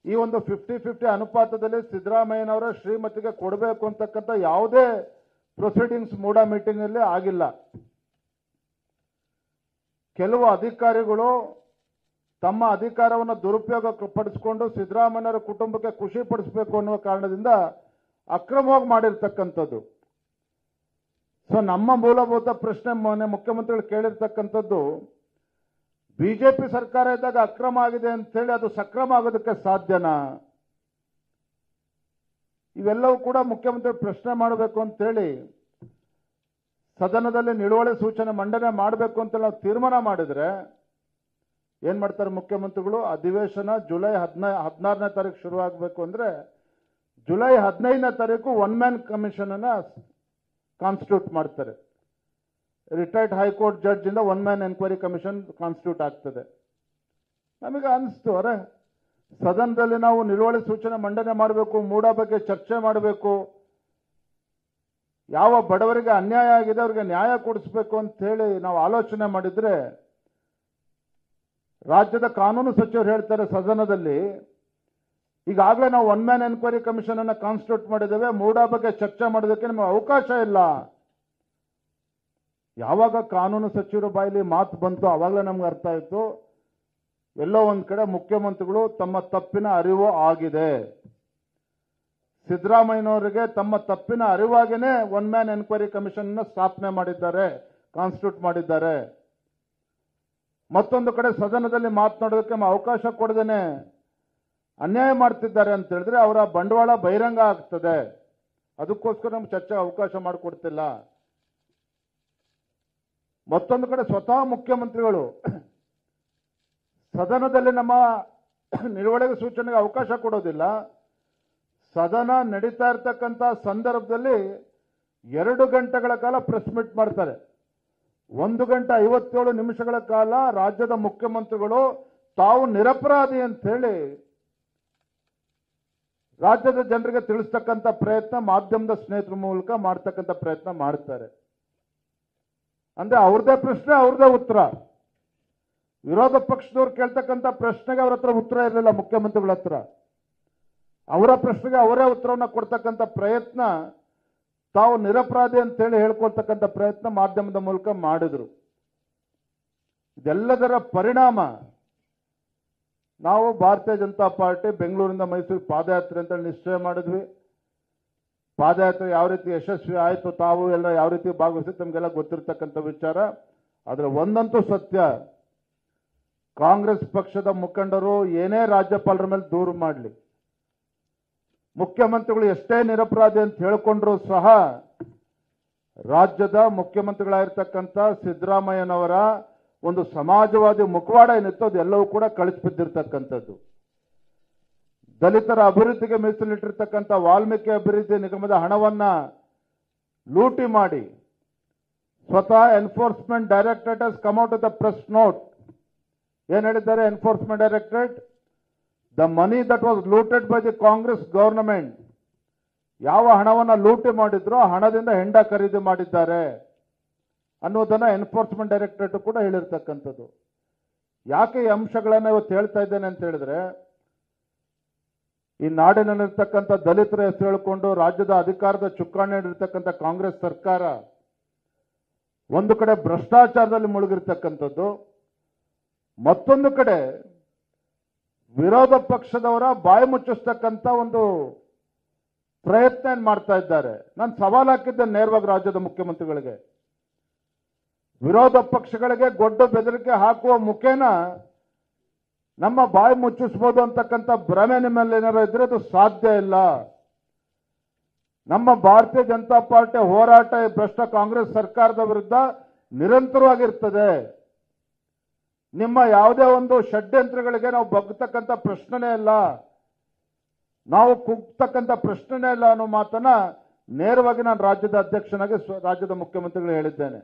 ಈ ಒಂದು 50-50 ಅನುಪಾತದಲ್ಲಿ ಸಿದ್ದರಾಮಯ್ಯನವರ ಶ್ರೀಮತಿಗೆ ಕೊಡಬೇಕು ಅಂತಕ್ಕಂಥ ಯಾವುದೇ ಪ್ರೊಸೀಡಿಂಗ್ಸ್ ಮೂಡಾ ಮೀಟಿಂಗ್ ಅಲ್ಲಿ ಆಗಿಲ್ಲ. ಕೆಲವು ಅಧಿಕಾರಿಗಳು ತಮ್ಮ ಅಧಿಕಾರವನ್ನು ದುರುಪಯೋಗ ಪಡಿಸಿಕೊಂಡು ಸಿದ್ದರಾಮಯ್ಯನವರ ಕುಟುಂಬಕ್ಕೆ ಖುಷಿ ಪಡಿಸಬೇಕು ಅನ್ನುವ ಕಾರಣದಿಂದ ಅಕ್ರಮವಾಗಿ ಮಾಡಿರ್ತಕ್ಕಂಥದ್ದು. ಸೊ ನಮ್ಮ ಮೂಲಭೂತ ಪ್ರಶ್ನೆ ಮೊನ್ನೆ ಮುಖ್ಯಮಂತ್ರಿಗಳು ಕೇಳಿರ್ತಕ್ಕಂಥದ್ದು, ಬಿಜೆಪಿ ಸರ್ಕಾರ ಇದ್ದಾಗ ಅಕ್ರಮ ಆಗಿದೆ ಅಂತ ಹೇಳಿ ಅದು ಸಕ್ರಮ ಆಗೋದಕ್ಕೆ ಸಾಧ್ಯನಾ? ಇವೆಲ್ಲವೂ ಕೂಡ ಮುಖ್ಯಮಂತ್ರಿ ಪ್ರಶ್ನೆ ಮಾಡಬೇಕು ಅಂತ ಹೇಳಿ ಸದನದಲ್ಲಿ ನಿಲುವಳಿ ಸೂಚನೆ ಮಂಡನೆ ಮಾಡಬೇಕು ಅಂತ ನಾವು ತೀರ್ಮಾನ ಮಾಡಿದ್ರೆ ಏನ್ ಮಾಡ್ತಾರೆ ಮುಖ್ಯಮಂತ್ರಿಗಳು? ಅಧಿವೇಶನ ಜುಲೈ 16ನೇ ತಾರೀಕು ಶುರುವಾಗಬೇಕು ಅಂದ್ರೆ ಜುಲೈ 15ನೇ ತಾರೀಕು ಒನ್ ಮ್ಯಾನ್ ಕಮಿಷನ್ ಅನ್ನ ಕಾನ್ಸ್ಟಿಟ್ಯೂಟ್ ಮಾಡ್ತಾರೆ. ರಿಟೈರ್ಡ್ ಹೈಕೋರ್ಟ್ ಜಡ್ಜ್ ಇಂದ one man enquiry commission constitute ಆಗ್ತದೆ. ನಮಗೆ ಅನಿಸ್ತು, ಅರೆ ಸದನದಲ್ಲಿ ನಾವು ನಿಲುವಳಿ ಸೂಚನೆ ಮಂಡನೆ ಮಾಡಬೇಕು, ಮೂಡಾ ಬಗ್ಗೆ ಚರ್ಚೆ ಮಾಡಬೇಕು, ಯಾವ ಬಡವರಿಗೆ ಅನ್ಯಾಯ ಆಗಿದೆ ಅವ್ರಿಗೆ ನ್ಯಾಯ ಕೊಡಿಸಬೇಕು ಅಂತ ಹೇಳಿ ನಾವು ಆಲೋಚನೆ ಮಾಡಿದ್ರೆ ರಾಜ್ಯದ ಕಾನೂನು ಸಚಿವರು ಹೇಳ್ತಾರೆ ಸದನದಲ್ಲಿ, ಈಗಾಗಲೇ ನಾವು ಒನ್ ಮ್ಯಾನ್ ಎನ್ಕ್ವೈರಿ ಕಮಿಷನ್ ಅನ್ನ ಕಾನ್ಸ್ಟಿಟ್ಯೂಟ್ ಮಾಡಿದ್ದೇವೆ, ಮೂಡಾ ಬಗ್ಗೆ ಚರ್ಚೆ ಮಾಡೋದಕ್ಕೆ ನಮಗೆ ಅವಕಾಶ ಇಲ್ಲ. ಯಾವಾಗ ಕಾನೂನು ಸಚಿವರ ಬಾಯಲ್ಲಿ ಮಾತು ಬಂತು ಆವಾಗಲೇ ನಮ್ಗೆ ಅರ್ಥ ಆಯಿತು, ಎಲ್ಲೋ ಒಂದ್ ಕಡೆ ಮುಖ್ಯಮಂತ್ರಿಗಳು ತಮ್ಮ ತಪ್ಪಿನ ಅರಿವು ಆಗಿದೆ. ಸಿದ್ದರಾಮಯ್ಯನವರಿಗೆ ತಮ್ಮ ತಪ್ಪಿನ ಅರಿವಾಗೇನೆ ಒನ್ ಮ್ಯಾನ್ ಎನ್ಕ್ವೈರಿ ಕಮಿಷನ್ ಸ್ಥಾಪನೆ ಮಾಡಿದ್ದಾರೆ, ಕಾನ್ಸ್ಟಿಟ್ಯೂಟ್ ಮಾಡಿದ್ದಾರೆ. ಮತ್ತೊಂದು ಕಡೆ ಸದನದಲ್ಲಿ ಮಾತನಾಡೋದಕ್ಕೆ ಅವಕಾಶ ಕೊಡದೇನೆ ಅನ್ಯಾಯ ಮಾಡ್ತಿದ್ದಾರೆ ಅಂತ ಹೇಳಿದ್ರೆ ಅವರ ಬಂಡವಾಳ ಬಹಿರಂಗ ಆಗ್ತದೆ. ಅದಕ್ಕೋಸ್ಕರ ನಮ್ಗೆ ಚರ್ಚೆಗೆ ಅವಕಾಶ ಮಾಡಿಕೊಡ್ತಿಲ್ಲ. ಮತ್ತೊಂದು ಕಡೆ ಸ್ವತಃ ಮುಖ್ಯಮಂತ್ರಿಗಳು ಸದನದಲ್ಲಿ ನಮ್ಮ ನಿಲುವಳಿ ಸೂಚನೆಗೆ ಅವಕಾಶ ಕೊಡೋದಿಲ್ಲ. ಸದನ ನಡೀತಾ ಇರತಕ್ಕಂಥ ಸಂದರ್ಭದಲ್ಲಿ 2 ಗಂಟೆಗಳ ಕಾಲ ಪ್ರೆಸ್ ಮೀಟ್ ಮಾಡ್ತಾರೆ. 1 ಗಂಟೆ 57 ನಿಮಿಷಗಳ ಕಾಲ ರಾಜ್ಯದ ಮುಖ್ಯಮಂತ್ರಿಗಳು ತಾವು ನಿರಪರಾಧಿ ಅಂತ ಹೇಳಿ ರಾಜ್ಯದ ಜನರಿಗೆ ತಿಳಿಸ್ತಕ್ಕಂಥ ಪ್ರಯತ್ನ ಮಾಧ್ಯಮದ ಸ್ನೇಹಿತರ ಮೂಲಕ ಮಾಡ್ತಕ್ಕಂಥ ಪ್ರಯತ್ನ ಮಾಡ್ತಾರೆ. ಅಂದ್ರೆ ಅವ್ರದೇ ಪ್ರಶ್ನೆ ಅವ್ರದೇ ಉತ್ತರ. ವಿರೋಧ ಪಕ್ಷದವ್ರು ಕೇಳ್ತಕ್ಕಂಥ ಪ್ರಶ್ನೆಗೆ ಅವ್ರ ಹತ್ರ ಉತ್ತರ ಇರಲಿಲ್ಲ ಮುಖ್ಯಮಂತ್ರಿಗಳ ಹತ್ರ. ಅವರ ಪ್ರಶ್ನೆಗೆ ಅವರೇ ಉತ್ತರವನ್ನು ಕೊಡ್ತಕ್ಕಂಥ ಪ್ರಯತ್ನ, ತಾವು ನಿರಪರಾಧಿ ಅಂತ ಹೇಳಿ ಹೇಳ್ಕೊಳ್ತಕ್ಕಂಥ ಪ್ರಯತ್ನ ಮಾಧ್ಯಮದ ಮೂಲಕ ಮಾಡಿದ್ರು. ಇದೆಲ್ಲದರ ಪರಿಣಾಮ ನಾವು ಭಾರತೀಯ ಜನತಾ ಪಾರ್ಟಿ ಬೆಂಗಳೂರಿಂದ ಮೈಸೂರು ಪಾದಯಾತ್ರೆ ಅಂತ ನಿಶ್ಚಯ ಮಾಡಿದ್ವಿ. ಪಾದಯಾತ್ರೆ ಯಾವ ರೀತಿ ಯಶಸ್ವಿ ಆಯಿತು, ತಾವು ಎಲ್ಲ ಯಾವ ರೀತಿ ಭಾಗವಹಿಸಿ ತಮಗೆಲ್ಲ ಗೊತ್ತಿರತಕ್ಕಂಥ ವಿಚಾರ. ಆದರೆ ಒಂದಂತೂ ಸತ್ಯ, ಕಾಂಗ್ರೆಸ್ ಪಕ್ಷದ ಮುಖಂಡರು ಏನೇ ರಾಜ್ಯಪಾಲರ ಮೇಲೆ ದೂರು ಮಾಡಲಿ, ಮುಖ್ಯಮಂತ್ರಿಗಳು ಎಷ್ಟೇ ನಿರಪರಾಧಿ ಅಂತ ಹೇಳಿಕೊಂಡ್ರು ಸಹ ರಾಜ್ಯದ ಮುಖ್ಯಮಂತ್ರಿಗಳಾಗಿರ್ತಕ್ಕಂಥ ಸಿದ್ದರಾಮಯ್ಯನವರ ಒಂದು ಸಮಾಜವಾದಿ ಮುಖವಾಡ ಏನಿತ್ತು ಅದೆಲ್ಲವೂ ಕೂಡ ಕಳಿಸ್ಬಿದ್ದಿರ್ತಕ್ಕಂಥದ್ದು. ದಲಿತರ ಅಭಿವೃದ್ಧಿಗೆ ಮೀಸಲಿಟ್ಟಿರ್ತಕ್ಕಂಥ ವಾಲ್ಮೀಕಿ ಅಭಿವೃದ್ಧಿ ನಿಗಮದ ಹಣವನ್ನ ಲೂಟಿ ಮಾಡಿ ಸ್ವತಃ enforcement directorate has come out with the press note. ಏನ್ ಹೇಳಿದ್ದಾರೆ enforcement directorate? The money that was looted by the Congress government, ಯಾವ ಹಣವನ್ನ ಲೂಟಿ ಮಾಡಿದ್ರು ಆ ಹಣದಿಂದ ಹೆಂಡ ಖರೀದಿ ಮಾಡಿದ್ದಾರೆ ಅನ್ನೋದನ್ನ ಎನ್ಫೋರ್ಸ್ಮೆಂಟ್ ಡೈರೆಕ್ಟರೇಟ್ ಕೂಡ ಹೇಳಿರ್ತಕ್ಕಂಥದ್ದು. ಯಾಕೆ ಈ ಅಂಶಗಳನ್ನ ಇವತ್ತು ಹೇಳ್ತಾ ಇದ್ದೇನೆ ಅಂತ ಹೇಳಿದ್ರೆ, ಈ ನಾಡಿನಲ್ಲಿರ್ತಕ್ಕಂಥ ದಲಿತರ ಹೆಸರು ಹೇಳಿಕೊಂಡು ರಾಜ್ಯದ ಅಧಿಕಾರದ ಚುಕ್ಕಾಣಿ ಹಿಡಿದಿರ್ತಕ್ಕಂಥ ಕಾಂಗ್ರೆಸ್ ಸರ್ಕಾರ ಒಂದು ಕಡೆ ಭ್ರಷ್ಟಾಚಾರದಲ್ಲಿ ಮುಳುಗಿರ್ತಕ್ಕಂಥದ್ದು, ಮತ್ತೊಂದು ಕಡೆ ವಿರೋಧ ಪಕ್ಷದವರ ಬಾಯಿ ಮುಚ್ಚಿಸ್ತಕ್ಕಂಥ ಒಂದು ಪ್ರಯತ್ನ ಮಾಡ್ತಾ ಇದ್ದಾರೆ. ನಾನು ಸವಾಲು ಹಾಕಿದ್ದೆ ನೇರವಾಗಿ ರಾಜ್ಯದ ಮುಖ್ಯಮಂತ್ರಿಗಳಿಗೆ, ವಿರೋಧ ಪಕ್ಷಗಳಿಗೆ ಗೊಡ್ಡ ಬೆದರಿಕೆ ಹಾಕುವ ಮುಖೇನ ನಮ್ಮ ಬಾಯಿ ಮುಚ್ಚಿಸಬಹುದು ಅಂತಕ್ಕಂಥ ಭ್ರಮೆ ನಿಮ್ಮಲ್ಲಿ ಏನಾರು ಇದ್ರೆ ಅದು ಸಾಧ್ಯ ಇಲ್ಲ. ನಮ್ಮ ಭಾರತೀಯ ಜನತಾ ಪಾರ್ಟಿ ಹೋರಾಟ ಭ್ರಷ್ಟ ಕಾಂಗ್ರೆಸ್ ಸರ್ಕಾರದ ವಿರುದ್ಧ ನಿರಂತರವಾಗಿರ್ತದೆ. ನಿಮ್ಮ ಯಾವುದೇ ಒಂದು ಷಡ್ಯಂತ್ರಗಳಿಗೆ ನಾವು ಬಗ್ಗತಕ್ಕಂಥ ಪ್ರಶ್ನೆನೇ ಇಲ್ಲ, ನಾವು ಕುಗ್ತಕ್ಕಂಥ ಪ್ರಶ್ನೆನೇ ಇಲ್ಲ ಅನ್ನೋ ಮಾತನ್ನ ನೇರವಾಗಿ ನಾನು ರಾಜ್ಯದ ಅಧ್ಯಕ್ಷನಾಗಿ ರಾಜ್ಯದ ಮುಖ್ಯಮಂತ್ರಿಗಳು ಹೇಳಿದ್ದೇನೆ.